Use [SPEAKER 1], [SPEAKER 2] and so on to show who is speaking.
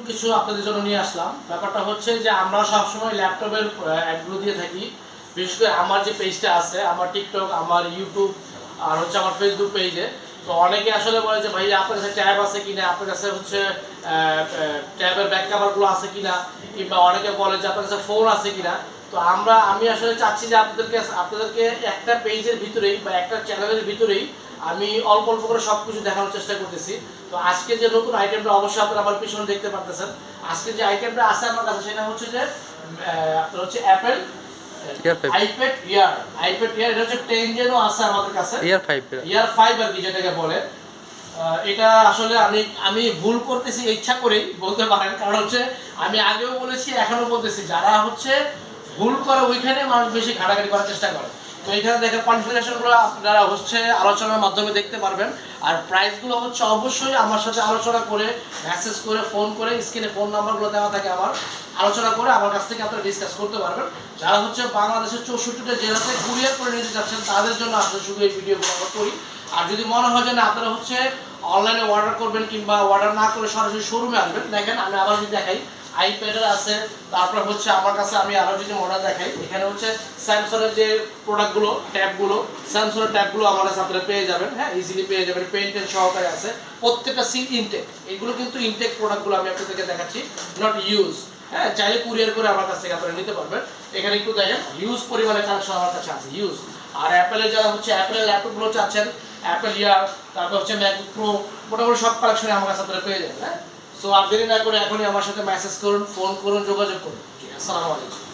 [SPEAKER 1] কিছু আপনাদের জন্য নিয়ে আসলাম। ব্যাপারটা হচ্ছে যে আমরা সবসময় ল্যাপটপের অ্যাডগুলো দিয়ে থাকি। বিশেষ করে আমার যে পেজটা আছে, আমার টিকটক, আমার ইউটিউব আর হচ্ছে আমার ফেসবুক পেজে, তো অনেকে আসলে বলে যে ভাই আপনার কাছে ট্যাব আছে কিনা, আপনার কাছে হচ্ছে ট্যাবের ব্যাক কাভারগুলো আছে কিনা, কিংবা অনেকে বলে যে আপনার কাছে ফোন আছে কিনা। তো আমি আসলে চাচ্ছি যে আপনাদেরকে একটা পেজের ভিতরেই বা একটা চ্যানেলের ভিতরেই আমি অল্প অল্প করে সব কিছু দেখানোর চেষ্টা করতেছি। তো আজকে যে নতুন আইটেমটা অবশ্যই আপনারা আমার পিছনে দেখতে পারতেছেন। আজকে যে আইটেমটা আছে আমার কাছে সেটা হচ্ছে যে আপনার হচ্ছে অ্যাপেল আইপ্যাড ইয়ার এটা হচ্ছে 10 জেনও আছে আমাদের কাছে, ইয়ার 5 আর কি যেটাকে বলে। এটা আসলে আমি ভুল করতেছি ইচ্ছা করেই বলতে পারেন, কারণ হচ্ছে আমি আগেও বলেছি এখনো বলতেছি, যারা হচ্ছে ভুল করে ওইখানে মানুষ বেশি ঘাটাঘাটি করার চেষ্টা করে। তো এখানে দেখেন কনফিগারেশনগুলো আপনারা হচ্ছে আলোচনার মাধ্যমে দেখতে পারবেন। আর প্রাইসগুলো হচ্ছে অবশ্যই আমার সাথে আলোচনা করে, মেসেজ করে, ফোন করে, স্ক্রিনে ফোন নাম্বারগুলো দেওয়া থাকে আমার, আলোচনা করে আমার কাছ থেকে আপনারা ডিসকাস করতে পারবেন। যারা হচ্ছে বাংলাদেশের 64টা জেলাতে কুরিয়ার করে নিতে চাচ্ছেন তাদের জন্য আসলে শুধু এই ভিডিওগুলো আমরা করি। আর যদি মনে হয় যে না আপনারা হচ্ছে অনলাইনে অর্ডার করবেন কিংবা অর্ডার না করে সরাসরি শোরুমে আসবেন, দেখেন আমি আবার যদি দেখাই আইপ্যাডের আছে, তারপর হচ্ছে আমার কাছে আমি আরও যদি মডেল দেখাই, এখানে হচ্ছে স্যামসাংয়ের যে প্রোডাক্টগুলো, ট্যাবগুলো, স্যামসাংয়ের ট্যাবগুলো আমার কাছে আপনারা পেয়ে যাবেন। হ্যাঁ, ইজিলি পেয়ে যাবেন, পেন্টেন সহকারে আছে, প্রত্যেকটা সিল ইনটেক। এগুলো কিন্তু ইনটেক প্রোডাক্টগুলো আমি আপনাদেরকে দেখাচ্ছি, নট ইউজ। হ্যাঁ, চাইলে কুরিয়ার করে আমার কাছ থেকে আপনারা নিতে পারবেন। এখানে একটু দেখেন হিউজ পরিমাণে কালেকশন আমার কাছে আছে, হিউজ। আর অ্যাপেলের যারা হচ্ছে অ্যাপেলের ল্যাপটপগুলো চাচ্ছেন, অ্যাপেল ইয়ার, তারপর হচ্ছে ম্যাকবুক প্রো, মোটামুটি সব কালেকশনে আমার কাছে আপনারা পেয়ে যাবেন। হ্যাঁ, সো আর দেরি না করে এখনই আমার সাথে মেসেজ করুন, ফোন করুন, যোগাযোগ করুন। আসসালামু আলাইকুম।